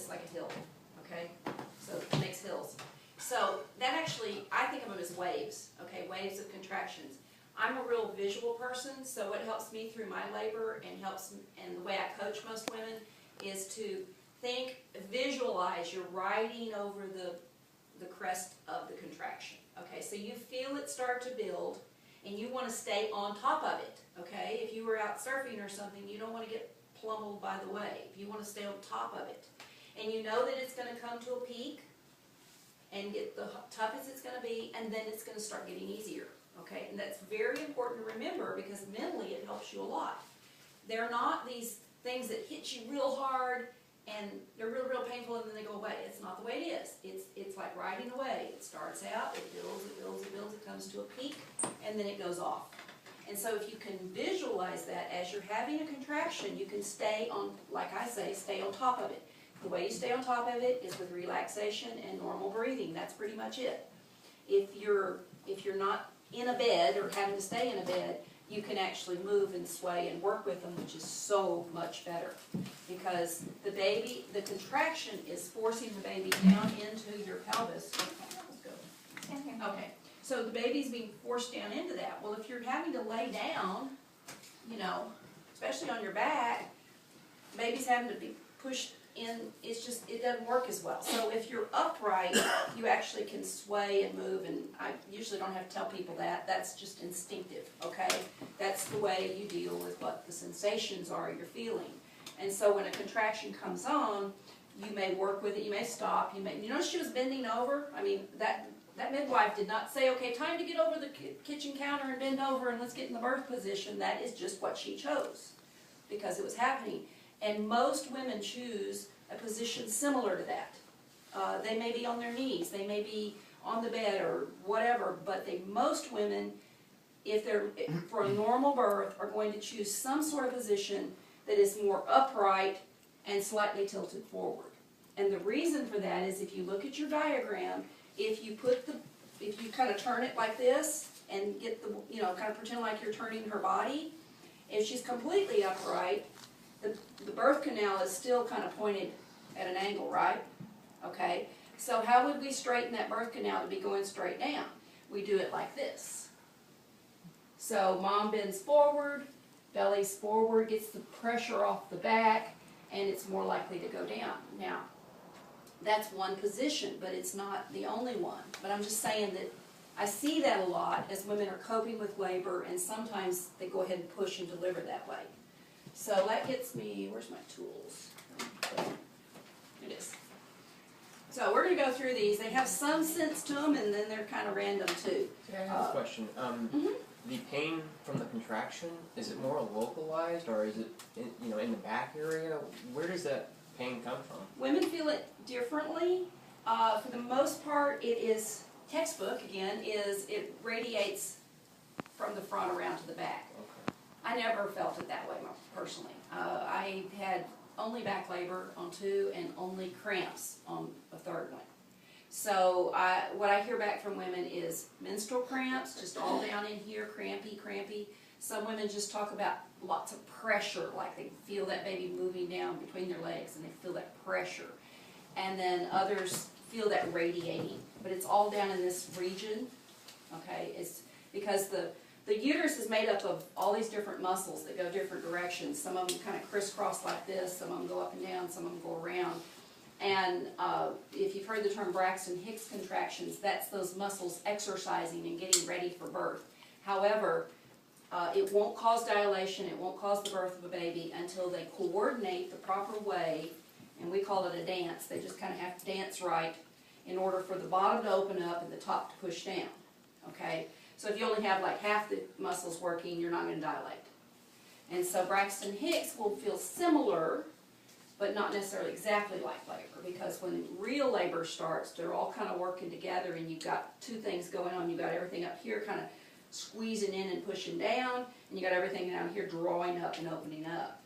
looks like a hill, okay? So it makes hills. So that actually, I think of them as waves, okay, waves of contractions. I'm a real visual person, so what helps me through my labor and the way I coach most women is to visualize you're riding over the crest of the contraction, okay? So you feel it start to build, and you want to stay on top of it, okay? If you were out surfing or something, you don't want to get plummeled by the wave. You want to stay on top of it. And you know that it's going to come to a peak and get the toughest it's going to be, and then it's going to start getting easier, okay? And that's very important to remember because mentally it helps you a lot. They're not these things that hit you real hard and they're real, real painful and then they go away. It's not the way it is. It's like riding a wave. It starts out, it builds, it builds, it builds, it comes to a peak, and then it goes off. And so if you can visualize that as you're having a contraction, you can stay on, like I say, stay on top of it. The way you stay on top of it is with relaxation and normal breathing. That's pretty much it. If you're not in a bed or having to stay in a bed, you can actually move and sway and work with them, which is so much better. Because the contraction is forcing the baby down into your pelvis. Okay, so the baby's being forced down into that. Well, if you're having to lay down, you know, especially on your back, the baby's having to be pushed in, it doesn't work as well. So if you're upright, you actually can sway and move, and I usually don't have to tell people that. That's just instinctive, okay? That's the way you deal with what the sensations are you're feeling. And so when a contraction comes on, you may work with it, you may stop, you know she was bending over? I mean, that midwife did not say, okay, time to get over the kitchen counter and bend over and let's get in the birth position. That is just what she chose because it was happening. And most women choose a position similar to that. They may be on their knees, they may be on the bed or whatever, but most women, if they're for a normal birth, are going to choose some sort of position that is more upright and slightly tilted forward. And the reason for that is if you look at your diagram, if you kind of turn it like this and get kind of pretend like you're turning her body, if she's completely upright, the birth canal is still kind of pointed at an angle, right? Okay, so how would we straighten that birth canal to be going straight down? We do it like this. So mom bends forward, belly's forward, gets the pressure off the back, and it's more likely to go down. Now, that's one position, but it's not the only one. But I'm just saying that I see that a lot as women are coping with labor, and sometimes they go ahead and push and deliver that way. So that gets me, where's my tools? It is. So we're going to go through these. They have some sense to them, and then they're kind of random too. Yeah, I have a question. The pain from the contraction, is it more localized, or is it in the back area? Where does that pain come from? Women feel it differently. For the most part, it is textbook again. It radiates from the front around to the back. Okay. I never felt it that way personally. I had only back labor on 2 and only cramps on a 3rd one. So what I hear back from women is menstrual cramps, just all down in here, crampy. Some women just talk about lots of pressure, like they feel that baby moving down between their legs and they feel that pressure. And then others feel that radiating, but it's all down in this region, okay? It's because the uterus is made up of all these different muscles that go different directions. Some of them kind of crisscross like this, some of them go up and down, some of them go around. And if you've heard the term Braxton Hicks contractions, that's those muscles exercising and getting ready for birth. However, it won't cause dilation, it won't cause the birth of a baby until they coordinate the proper way, and we call it a dance. They just kind of have to dance right in order for the bottom to open up and the top to push down, okay? So if you only have like half the muscles working, you're not going to dilate. And so Braxton Hicks will feel similar, but not necessarily exactly like labor, because when real labor starts, they're all kind of working together and you've got 2 things going on. You've got everything up here kind of squeezing in and pushing down, and you got everything down here drawing up and opening up.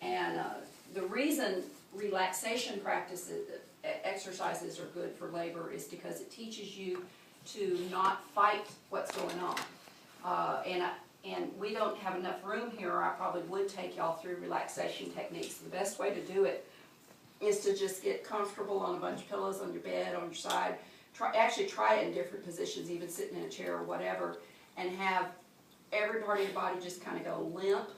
And the reason relaxation practices, exercises are good for labor is because it teaches you to not fight what's going on. And we don't have enough room here, or I probably would take y'all through relaxation techniques. The best way to do it is to just get comfortable on a bunch of pillows on your bed, on your side. Actually try it in different positions, even sitting in a chair or whatever, and have every part of your body just kind of go limp.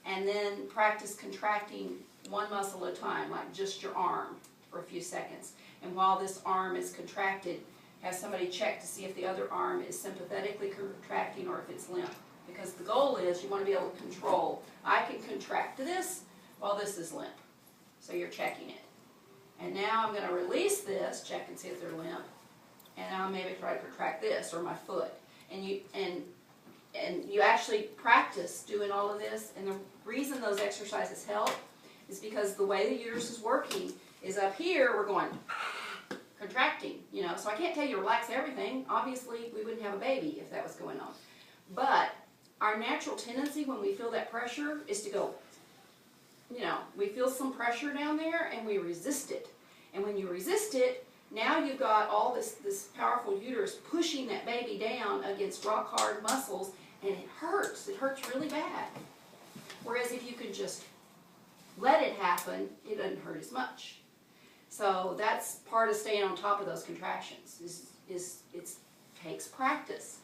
And then practice contracting one muscle at a time, like just your arm for a few seconds. And while this arm is contracted, have somebody check to see if the other arm is sympathetically contracting or if it's limp. Because the goal is you want to be able to control. I can contract this while this is limp. So you're checking it. And now I'm going to release this, check and see if they're limp. And now maybe try to contract this or my foot. And you actually practice doing all of this. And the reason those exercises help is because the way the uterus is working is up here we're going contracting, you know. So I can't tell you to relax everything. Obviously we wouldn't have a baby if that was going on. But our natural tendency when we feel that pressure is to go, you know, we feel some pressure down there and we resist it. And when you resist it, now you've got all this powerful uterus pushing that baby down against rock hard muscles, and it hurts. It hurts really bad. Whereas if you can just let it happen, it doesn't hurt as much. So that's part of staying on top of those contractions. It takes practice.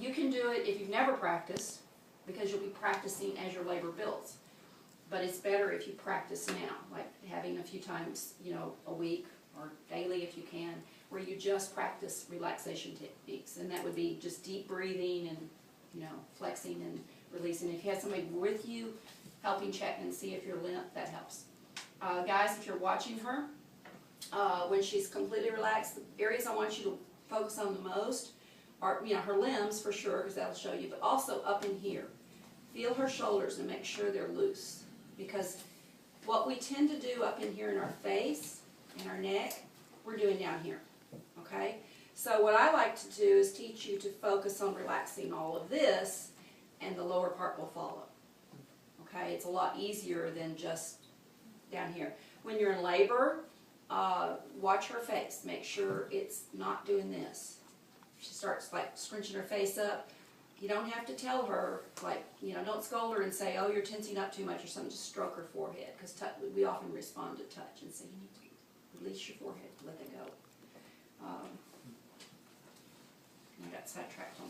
You can do it if you've never practiced, because you'll be practicing as your labor builds. But it's better if you practice now, like having a few times, you know, a week or daily if you can, where you just practice relaxation techniques. And that would be just deep breathing and, you know, flexing and releasing. If you have somebody with you helping check and see if you're limp, that helps. Guys, if you're watching her, when she's completely relaxed, the areas I want you to focus on the most are, you know, her limbs for sure, because that'll show you, but also up in here. Feel her shoulders and make sure they're loose. Because what we tend to do up in here in our face and our neck, we're doing down here, okay? So what I like to do is teach you to focus on relaxing all of this, and the lower part will follow, okay? It's a lot easier than just down here. When you're in labor, watch her face. Make sure it's not doing this. She starts like scrunching her face up. You don't have to tell her, like, you know, don't scold her and say, oh, you're tensing up too much or something. Just stroke her forehead, because we often respond to touch and say, you need to release your forehead, let it go. I got sidetracked on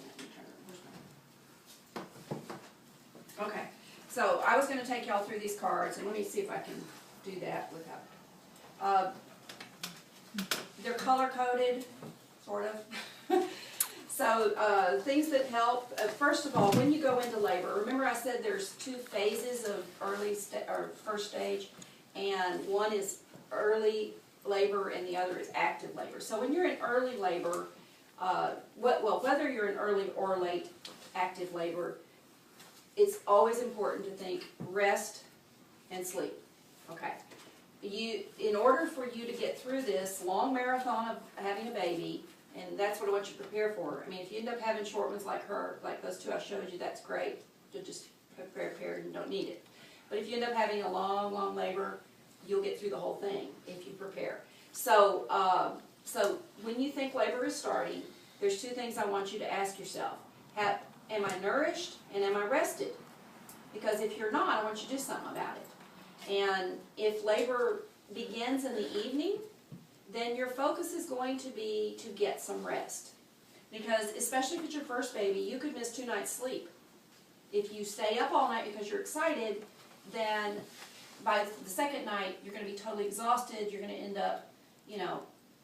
that. Okay, so I was going to take y'all through these cards, and let me see if I can do that without. They're color-coded, sort of. So things that help, first of all, when you go into labor, remember I said there's two phases of first stage, and one is early labor and the other is active labor. So when you're in early labor, whether you're in early or late active labor, it's always important to think rest and sleep, okay? In order for you to get through this long marathon of having a baby, and that's what I want you to prepare for. I mean, if you end up having short ones like her, like those two I showed you, that's great. You'll just prepare and don't need it. But if you end up having a long, long labor, you'll get through the whole thing if you prepare. So, so when you think labor is starting, there's two things I want you to ask yourself. Am I nourished and am I rested? Because if you're not, I want you to do something about it. And if labor begins in the evening, then your focus is going to be to get some rest. Because especially if it's your first baby, you could miss 2 nights sleep. If you stay up all night because you're excited, then by the second night, you're going to be totally exhausted. You're going to end up, you know,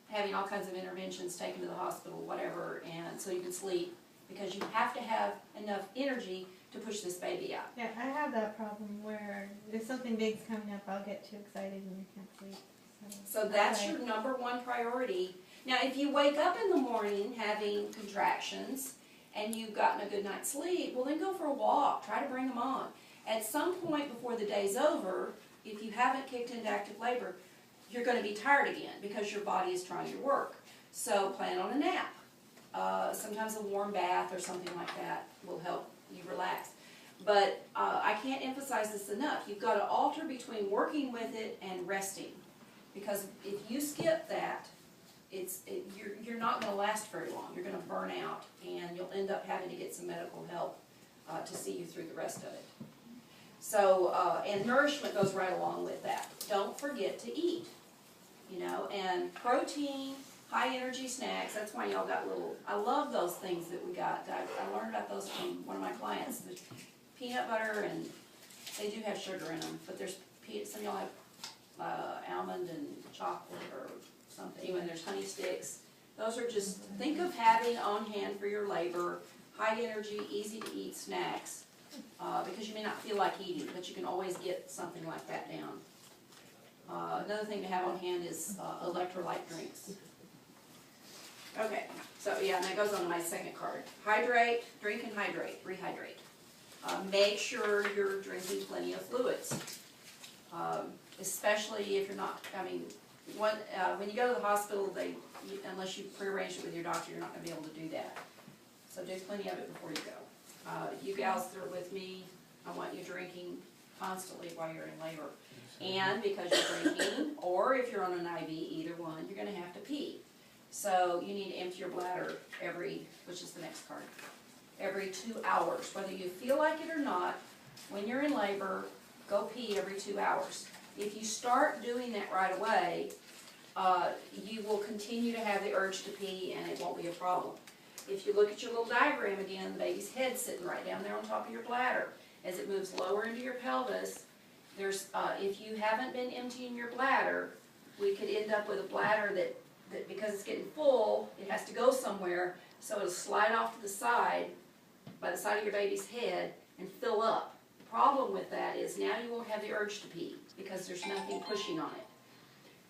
having all kinds of interventions, taken to the hospital, whatever, and so you can sleep, because you have to have enough energy to push this baby out. Yeah, I have that problem where if something big's coming up, I'll get too excited and I can't sleep. So that's your number one priority. Now, if you wake up in the morning having contractions and you've gotten a good night's sleep, well then go for a walk. Try to bring them on. At some point before the day's over, if you haven't kicked into active labor, you're going to be tired again because your body is trying to work. So plan on a nap. Sometimes a warm bath or something like that will help you relax. But I can't emphasize this enough. You've got to alter between working with it and resting. Because if you skip that, you're not going to last very long. You're going to burn out, and you'll end up having to get some medical help to see you through the rest of it. So, and nourishment goes right along with that. don't forget to eat, you know, and protein, high energy snacks, that's why y'all got little, I love those things that we got. I learned about those from one of my clients. There's peanut butter, and they do have sugar in them, but there's, some of y'all have almond and chocolate or something, even there's honey sticks. Those are just, think of having on hand for your labor, high energy, easy to eat snacks, because you may not feel like eating, but you can always get something like that down. Another thing to have on hand is electrolyte drinks. Okay, so yeah, and that goes on to my second card. Hydrate, drink and hydrate, rehydrate. Make sure you're drinking plenty of fluids, especially if you're not, I mean, when you go to the hospital, unless you prearranged it with your doctor, you're not going to be able to do that. So do plenty of it before you go. You gals that are with me, I want you drinking constantly while you're in labor. And because you're drinking, or if you're on an IV, either one, you're going to have to pee. So you need to empty your bladder which is the next card, every 2 hours. Whether you feel like it or not, when you're in labor, go pee every 2 hours. If you start doing that right away, you will continue to have the urge to pee and it won't be a problem. If you look at your little diagram again, the baby's head's sitting right down there on top of your bladder. As it moves lower into your pelvis, if you haven't been emptying your bladder, we could end up with a bladder that because it's getting full, it has to go somewhere, so it'll slide off to the side, by the side of your baby's head, and fill up. The problem with that is now you won't have the urge to pee, because there's nothing pushing on it.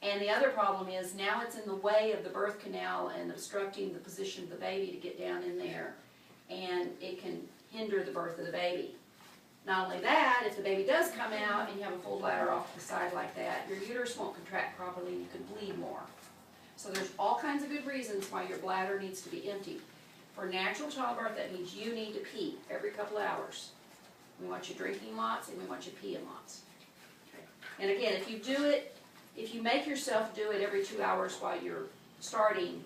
And the other problem is now it's in the way of the birth canal and obstructing the position of the baby to get down in there, and it can hinder the birth of the baby. Not only that, if the baby does come out and you have a full bladder off to the side like that, your uterus won't contract properly and you could bleed more. So there's all kinds of good reasons why your bladder needs to be empty. For natural childbirth, that means you need to pee every couple of hours. We want you drinking lots and we want you peeing lots. Okay. And again, if you do it, if you make yourself do it every 2 hours while you're starting,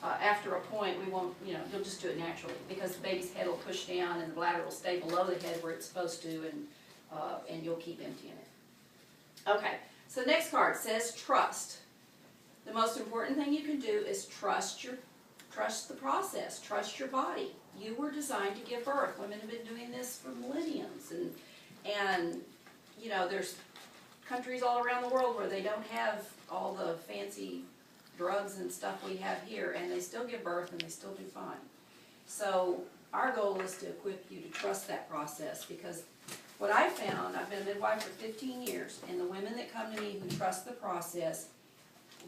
after a point, we won't, you'll just do it naturally, because the baby's head will push down and the bladder will stay below the head where it's supposed to, and you'll keep emptying it. Okay, so the next card says trust. The most important thing you can do is trust the process, trust your body. You were designed to give birth. Women have been doing this for millenniums, and there's countries all around the world where they don't have all the fancy drugs and stuff we have here, and they still give birth and they still do fine. So our goal is to equip you to trust that process, because what I found, I've been a midwife for 15 years, and the women that come to me who trust the process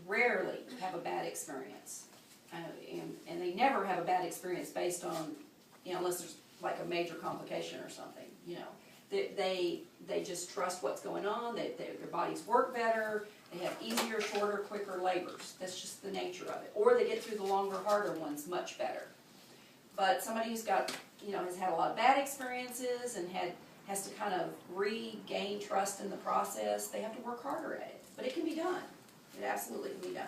rarely have a bad experience. And they never have a bad experience based on, unless there's like a major complication or something, They just trust what's going on, their bodies work better, they have easier, shorter, quicker labors. That's just the nature of it. Or they get through the longer, harder ones much better. But somebody who's got, has had a lot of bad experiences and has to kind of regain trust in the process, they have to work harder at it. But it can be done. It absolutely can be done.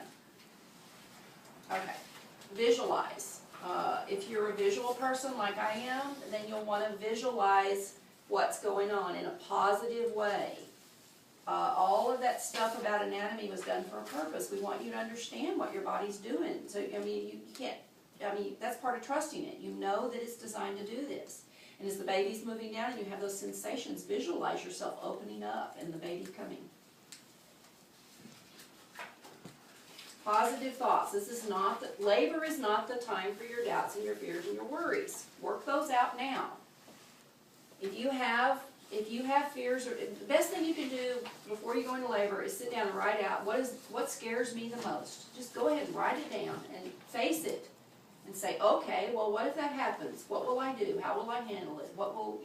Okay, visualize. If you're a visual person like I am, then you'll want to visualize what's going on in a positive way. All of that stuff about anatomy was done for a purpose. We want you to understand what your body's doing. So, you can't, that's part of trusting it. You know that it's designed to do this. And as the baby's moving down and you have those sensations, visualize yourself opening up and the baby coming. Positive thoughts. Labor is not the time for your doubts and your fears and your worries. Work those out now. If you have fears, the best thing you can do before you go into labor is sit down and write out what scares me the most. Just go ahead and write it down and face it and say, okay, well, what if that happens? What will I do? How will I handle it? What will,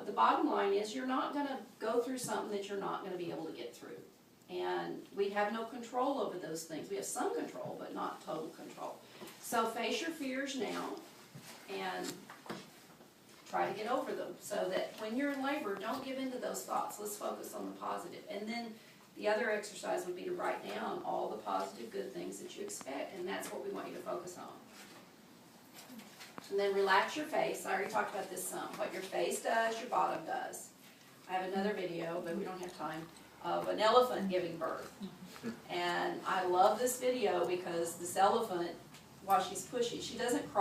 the bottom line is you're not going to go through something that you're not going to be able to get through. And we have no control over those things. We have some control, but not total control. So face your fears now and try to get over them, so that when you're in labor, don't give in to those thoughts. Let's focus on the positive. And then the other exercise would be to write down all the positive, good things that you expect, and that's what we want you to focus on. And then relax your face. I already talked about this some. What your face does, your bottom does. I have another video, but we don't have time, of an elephant giving birth. And I love this video because this elephant, while she's pushing, she doesn't cry.